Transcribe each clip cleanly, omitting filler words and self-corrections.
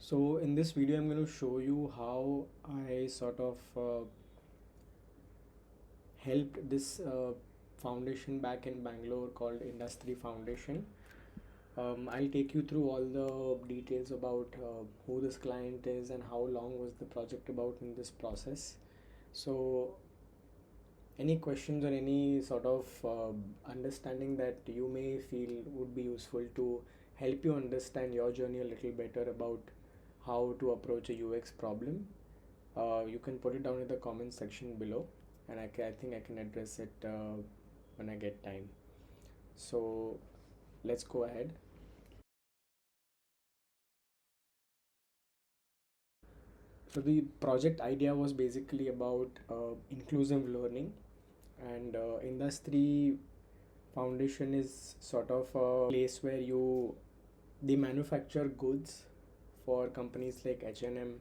So in this video I'm going to show you how I sort of helped this foundation back in Bangalore called Industry Foundation. I'll take you through all the details about who this client is and how long was the project about in this process. So any questions or any sort of understanding that you may feel would be useful to help you understand your journey a little better about how to approach a UX problem, you can put it down in the comment section below, and I think I can address it when I get time. So let's go ahead. So the project idea was basically about inclusive learning, and Industry Foundation is sort of a place where they manufacture goods for companies like H&M,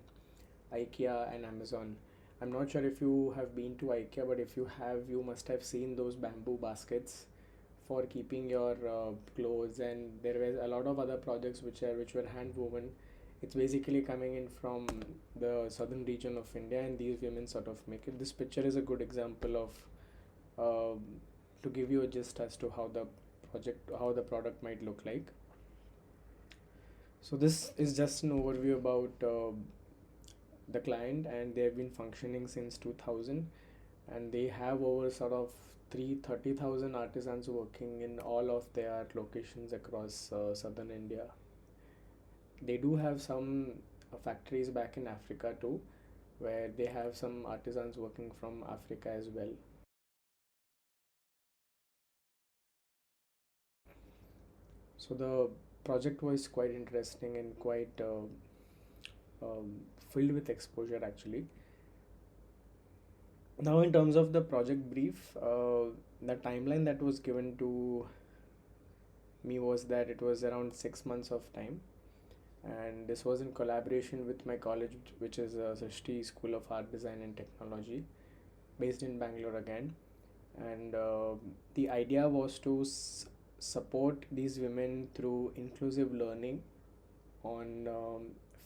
IKEA and Amazon. I'm not sure if you have been to IKEA, but if you have, you must have seen those bamboo baskets for keeping your clothes, and there was a lot of other projects which were hand woven. It's basically coming in from the southern region of India, and these women sort of make it. This picture is a good example of to give you a gist as to how the product might look like. So this is just an overview about the client, and they have been functioning since 2000, and they have over sort of 30,000 artisans working in all of their locations across southern India. They do have some factories back in Africa too, where they have some artisans working from Africa as well. So the project was quite interesting and quite filled with exposure actually. Now, in terms of the project brief, the timeline that was given to me was that it was around 6 months of time, and this was in collaboration with my college, which is Srishti School of Art, Design and Technology, based in Bangalore again. And the idea was to support these women through inclusive learning on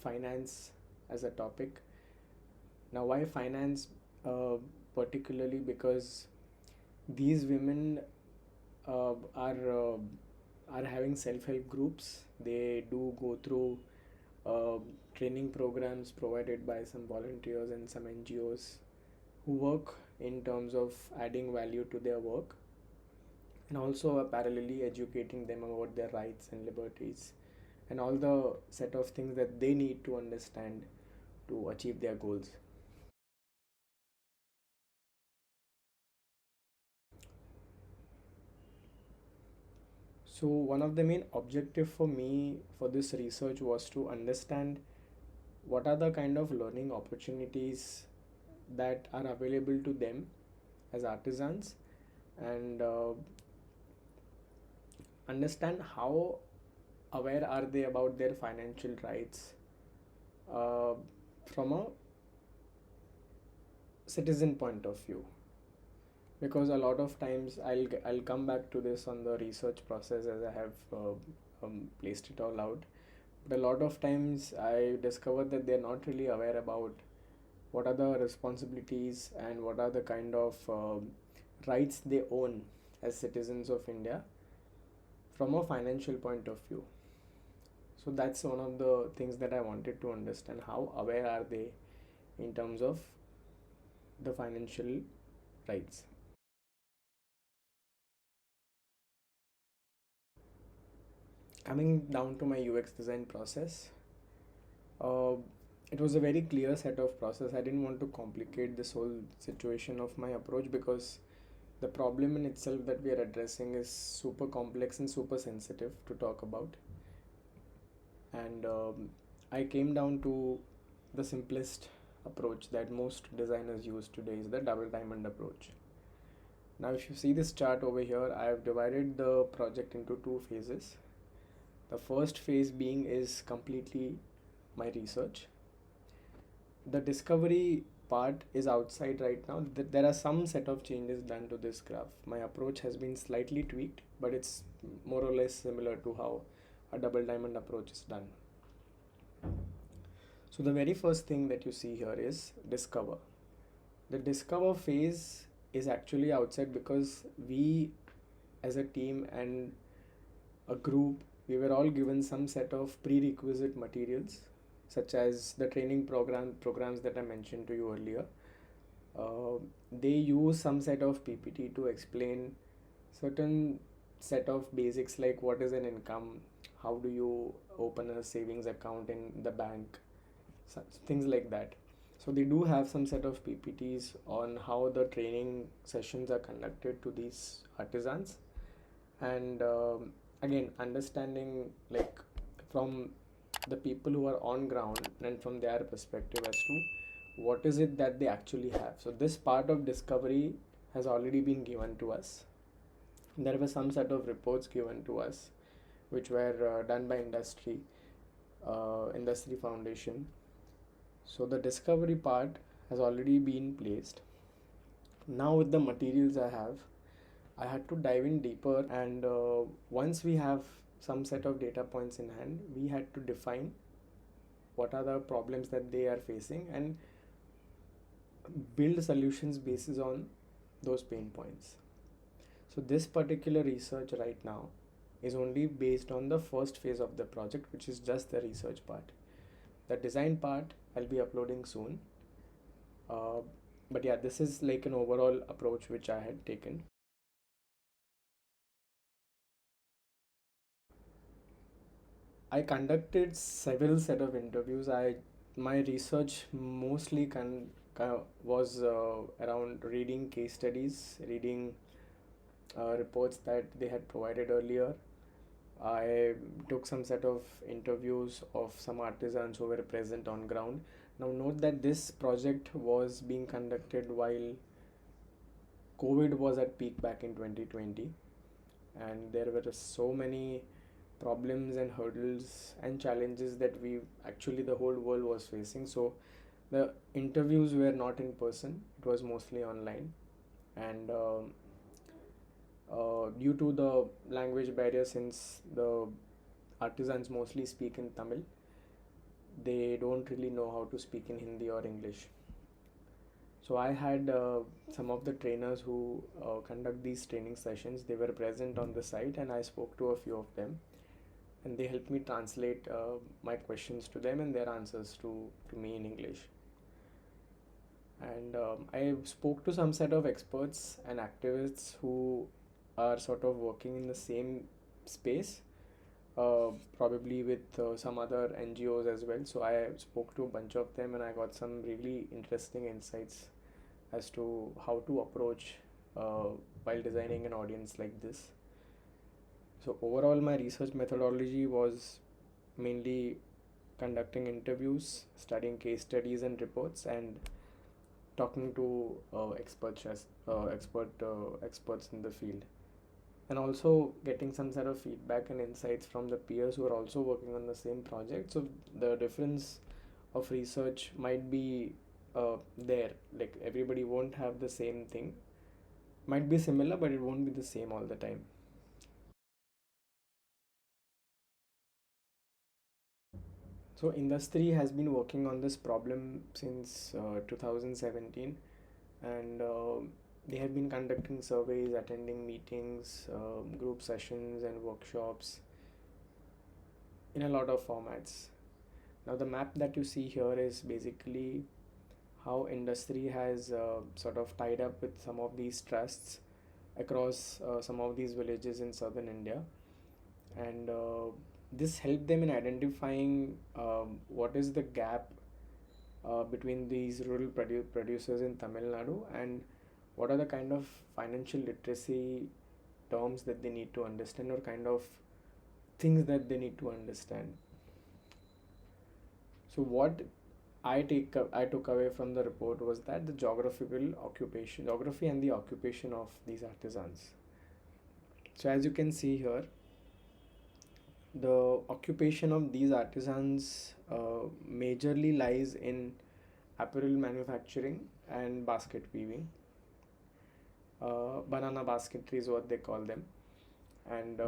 finance as a topic. Now, why finance? Particularly because these women are having self-help groups. They do go through training programs provided by some volunteers and some NGOs who work in terms of adding value to their work, and also parallelly educating them about their rights and liberties and all the set of things that they need to understand to achieve their goals. So one of the main objective for me for this research was to understand what are the kind of learning opportunities that are available to them as artisans, and understand how aware are they about their financial rights uh, from a citizen point of view. Because a lot of times I'll come back to this on the research process as I have placed it all out, but a lot of times I discovered that they're not really aware about what are the responsibilities and what are the kind of rights they own as citizens of India from a financial point of view. So that's one of the things that I wanted to understand: how aware are they in terms of the financial rights. Coming down to my UX design process, uh, it was a very clear set of process. I didn't want to complicate this whole situation of my approach, because the problem in itself that we are addressing is super complex and super sensitive to talk about. And I came down to the simplest approach that most designers use today is the double diamond approach. Now, if you see this chart over here, I have divided the project into two phases. The first phase being is completely my research. The discovery part is outside right now. There are some set of changes done to this graph. My approach has been slightly tweaked, but it's more or less similar to how a double diamond approach is done. So the very first thing that you see here is discover. The discover phase is actually outside because we as a team and a group, we were all given some set of prerequisite materials such as the training programs that I mentioned to you earlier. uh, they use some set of PPT to explain certain set of basics like what is an income, how do you open a savings account in the bank, such things like that. So they do have some set of PPTs on how the training sessions are conducted to these artisans, and again understanding like from the people who are on ground and from their perspective as to what is it that they actually have. So this part of discovery has already been given to us. There were some set of reports given to us which were done by industry foundation. So the discovery part has already been placed. Now with the materials I had to dive in deeper, and once we have some set of data points in hand, we had to define what are the problems that they are facing and build solutions basis on those pain points. So this particular research right now is only based on the first phase of the project, which is just the research part. The design part I'll be uploading soon. Uh, but yeah, this is like an overall approach which I had taken. I conducted several set of interviews. My research mostly was around reading case studies, reading reports that they had provided earlier. I took some set of interviews of some artisans who were present on ground. Now note that this project was being conducted while COVID was at peak back in 2020, and there were so many problems and hurdles and challenges that we actually the whole world was facing. So the interviews were not in person, it was mostly online, and due to the language barrier, since the artisans mostly speak in Tamil, they don't really know how to speak in Hindi or English. So I had some of the trainers who conduct these training sessions. They were present on the site, and I spoke to a few of them, and they helped me translate my questions to them and their answers to me in English. And I spoke to some set of experts and activists who are sort of working in the same space, probably with some other NGOs as well. So I spoke to a bunch of them and I got some really interesting insights as to how to approach while designing an audience like this. So overall, my research methodology was mainly conducting interviews, studying case studies and reports, and talking to experts in the field, and also getting some sort of feedback and insights from the peers who are also working on the same project. So the difference of research might be there. Like everybody won't have the same thing. Might be similar, but it won't be the same all the time. So industry has been working on this problem since 2017, and they have been conducting surveys, attending meetings, group sessions, and workshops in a lot of formats. Now, the map that you see here is basically how industry has sort of tied up with some of these trusts across some of these villages in southern India, and this helped them in identifying what is the gap between these rural producers in Tamil Nadu, and what are the kind of financial literacy terms that they need to understand, or kind of things that they need to understand. So what I took away from the report was that the geography and the occupation of these artisans. So as you can see here, the occupation of these artisans majorly lies in apparel manufacturing and basket weaving. Banana basketry is what they call them, and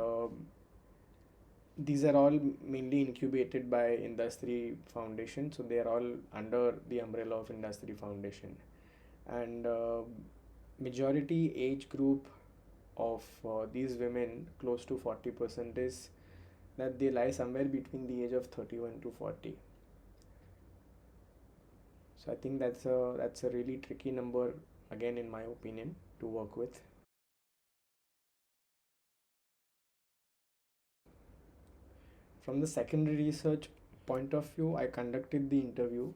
these are all mainly incubated by Industry Foundation, so they are all under the umbrella of Industry Foundation. And majority age group of these women, close to 40%, is that they lie somewhere between the age of 31 to 40. So I think that's a really tricky number, again, in my opinion, to work with. From the secondary research point of view, I conducted the interview,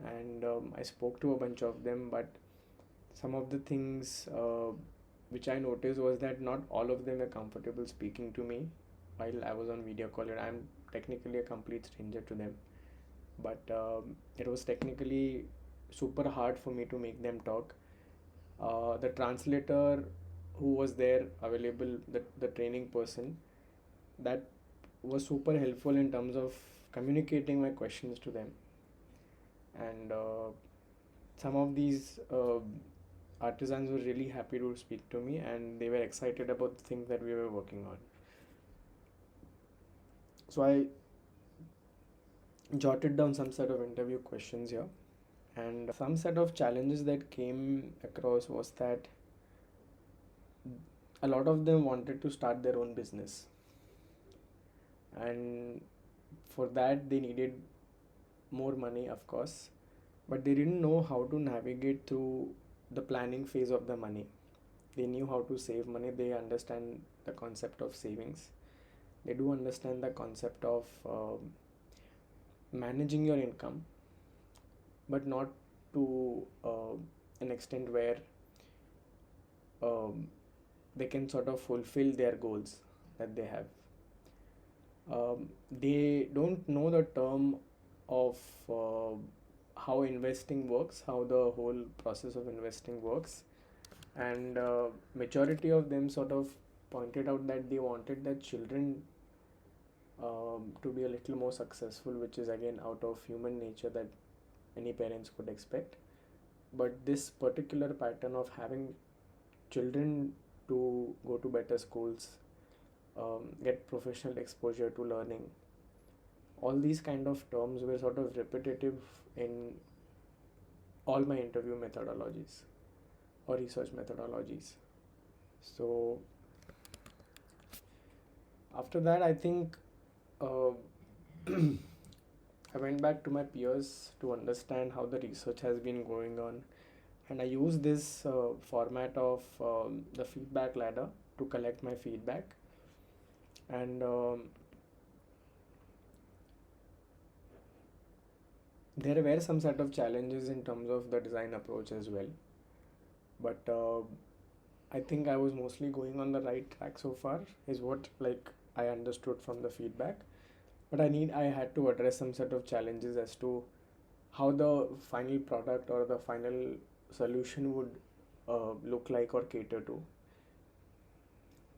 and I spoke to a bunch of them, but some of the things which I noticed was that not all of them were comfortable speaking to me while I was on video call. And I'm technically a complete stranger to them, but it was technically super hard for me to make them talk. The translator who was there available, the training person, that was super helpful in terms of communicating my questions to them. And some of these artisans were really happy to speak to me, and they were excited about the things that we were working on. So I jotted down some set of interview questions here, and some set of challenges that came across was that a lot of them wanted to start their own business, and for that they needed more money, of course, but they didn't know how to navigate through the planning phase of the money. They knew how to save money, they understand the concept of savings, they do understand the concept of managing your income, but not to an extent where um, they can sort of fulfill their goals that they have. They don't know the term of how investing works, how the whole process of investing works, and majority of them sort of pointed out that they wanted their children to be a little more successful, which is again out of human nature that any parents could expect. But this particular pattern of having children to go to better schools, get professional exposure to learning, all these kind of terms were sort of repetitive in all my interview methodologies or research methodologies. So after that, I think uh, I went back to my peers to understand how the research has been going on, and I use this format of the feedback ladder to collect my feedback. And there were some set of challenges in terms of the design approach as well, but I think I was mostly going on the right track so far, is what like I understood from the feedback. But I had to address some set of challenges as to how the final product or the final solution would look like or cater to.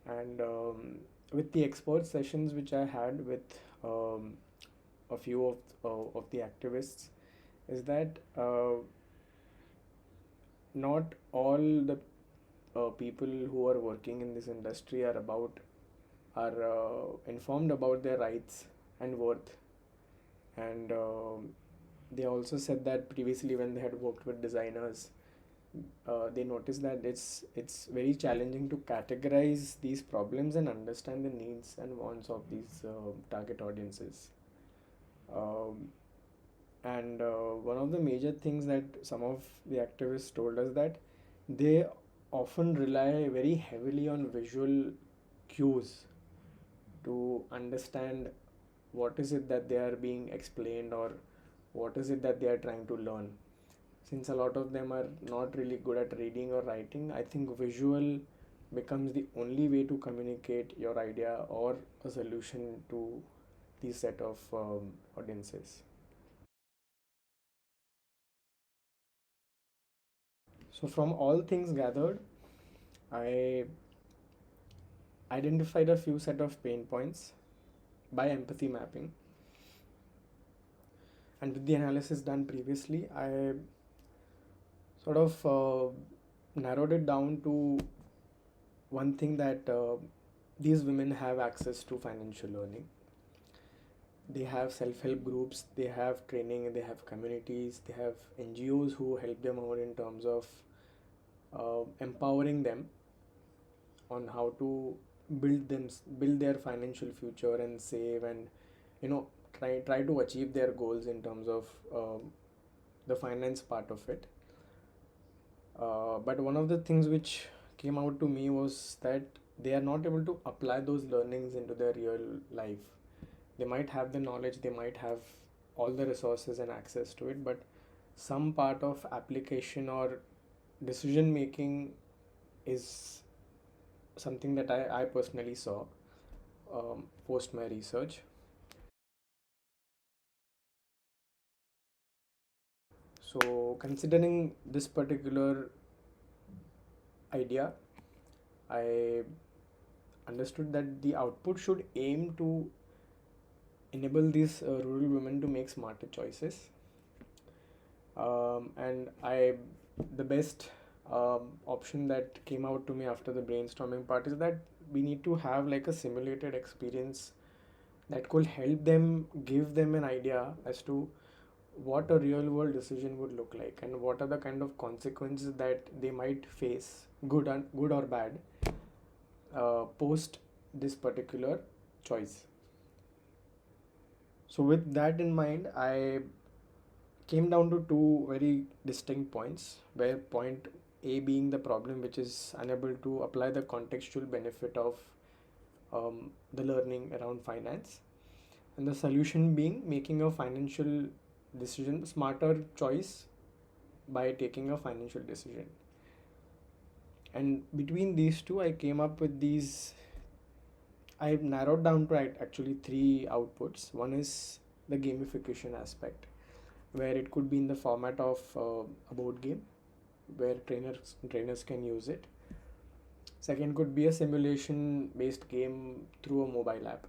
And with the expert sessions which I had with a few of the activists, is that not all the people who are working in this industry are informed about their rights and worth. And they also said that previously when they had worked with designers, they noticed that it's very challenging to categorize these problems and understand the needs and wants of these target audiences. Um, and one of the major things that some of the activists told us, that they often rely very heavily on visual cues to understand what is it that they are being explained, or what is it that they are trying to learn. Since a lot of them are not really good at reading or writing, I think visual becomes the only way to communicate your idea or a solution to these set of audiences. So from all things gathered, I identified a few set of pain points by empathy mapping, and with the analysis done previously, I sort of narrowed it down to one thing that these women have access to financial learning. They have self-help groups, they have training, they have communities, they have NGOs who help them out in terms of empowering them on how to build their financial future and save, and try to achieve their goals in terms of the finance part of it. But one of the things which came out to me was that they are not able to apply those learnings into their real life. They might have the knowledge, they might have all the resources and access to it, but some part of application or decision making is something that I personally saw post my research. So, considering this particular idea, I understood that the output should aim to enable these rural women to make smarter choices. And the best option that came out to me after the brainstorming part is that we need to have like a simulated experience that could help them, give them an idea as to what a real world decision would look like and what are the kind of consequences that they might face, good or bad, post this particular choice. So with that in mind, I came down to two very distinct points, where point A being the problem which is unable to apply the contextual benefit of the learning around finance, and the solution being making a financial decision, smarter choice by taking a financial decision. And between these two, I came up with these. I've narrowed down to actually three outputs. One is the gamification aspect, where it could be in the format of a board game, where trainers can use it. Second could be a simulation based game through a mobile app,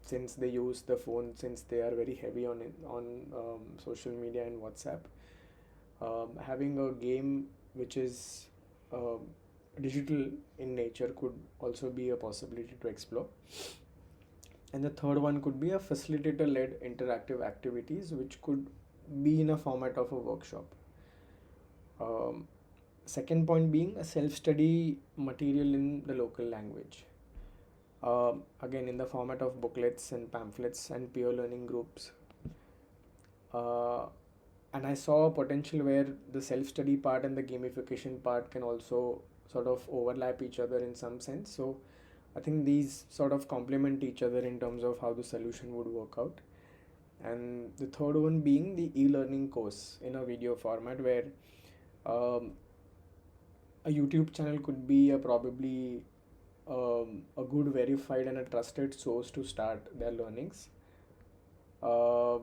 since they use the phone, since they are very heavy on social media and WhatsApp. Having a game which is digital in nature could also be a possibility to explore. And the third one could be a facilitator led interactive activities, which could be in a format of a workshop. Second point being a self study material in the local language. Again, in the format of booklets and pamphlets and peer learning groups. And I saw a potential where the self study part and the gamification part can also sort of overlap each other in some sense. So I think these sort of complement each other in terms of how the solution would work out. And the third one being the e-learning course in a video format, where a YouTube channel could be probably a good verified and a trusted source to start their learnings. Or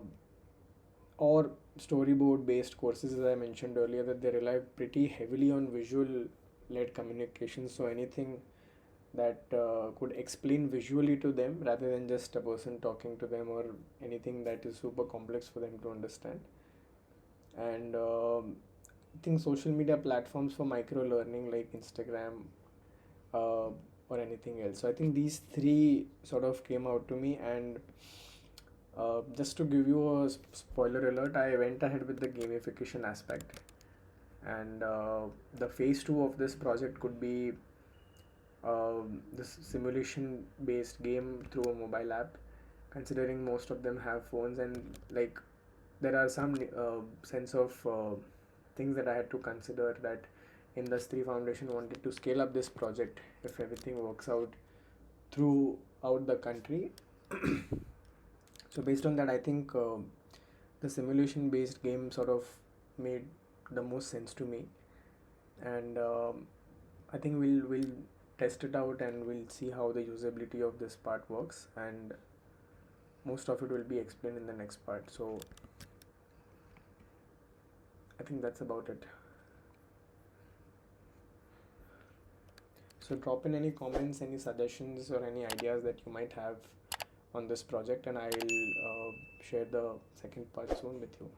storyboard based courses, as I mentioned earlier, that they rely pretty heavily on visual led communication. So anything that could explain visually to them rather than just a person talking to them, or anything that is super complex for them to understand. And I think social media platforms for micro learning like Instagram or anything else. So I think these three sort of came out to me. And just to give you a spoiler alert, I went ahead with the gamification aspect. And the phase 2 of this project could be this simulation based game through a mobile app, considering most of them have phones, and like there are some sense of things that I had to consider, that Industry Foundation wanted to scale up this project if everything works out throughout the country. So based on that, I think the simulation based game sort of made the most sense to me. And I think we'll test it out and we'll see how the usability of this part works, and most of it will be explained in the next part. So I think that's about it. So drop in any comments, any suggestions, or any ideas that you might have on this project, and I'll share the second part soon with you.